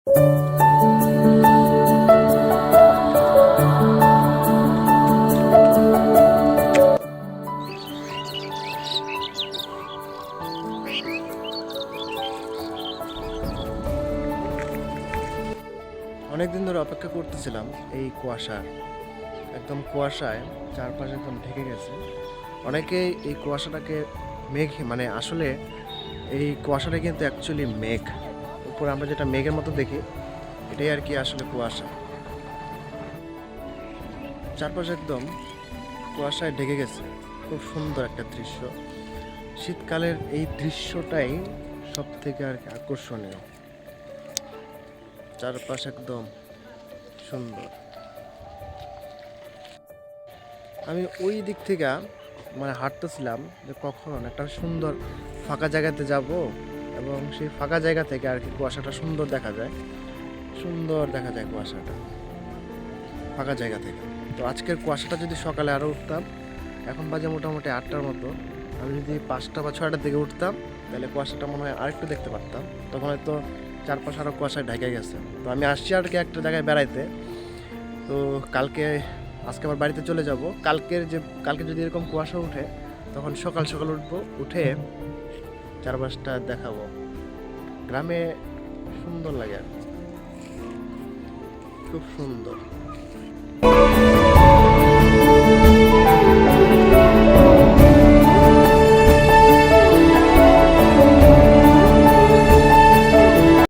অনেকদিন ধরে অপেক্ষা করতেছিলাম এই কুয়াশা, একদম কুয়াশায় চারপাশে একদম ঢেকে গেছে। অনেকেই এই কুয়াশাটাকে মেঘ মানে আসলে এই কুয়াশাটা কিন্তু অ্যাকচুয়ালি মেঘ। উপরে আমরা যেটা মেঘের মতো দেখি এটাই আর কি আসলে কুয়াশা। চারপাশে একদম কুয়াশায় ঢেকে গেছে, খুব সুন্দর একটা দৃশ্য। শীতকালের এই দৃশ্যটাই সব থেকে আর কি আকর্ষণীয়। চারপাশ একদম সুন্দর। আমি ওই দিক থেকে মানে হাঁটতেছিলাম যে কখন একটা সুন্দর ফাঁকা জায়গাতে যাব, এবং সেই ফাঁকা জায়গা থেকে আর কি কুয়াশাটা সুন্দর দেখা যায়, সুন্দর দেখা যায় কুয়াশাটা ফাঁকা জায়গা থেকে। তো আজকের কুয়াশাটা যদি সকালে আরও উঠতাম, এখন বাজে মোটামুটি 8টার মতো, আমি যদি 5টা বা 6টার দিকে উঠতাম তাহলে কুয়াশাটা মনে হয় আরেকটু দেখতে পারতাম। তখন হয়তো চারপাশে আরও কুয়াশায় ঢেকে গেছে। তো আমি আসছি আর কি একটা জায়গায় বেড়াইতে। তো আজকে আবার বাড়িতে চলে যাব। কালকে যদি এরকম কুয়াশা উঠে তখন সকাল সকাল উঠবো, উঠে চারপাশটা দেখাবো। গ্রামে সুন্দর লাগে, খুব সুন্দর।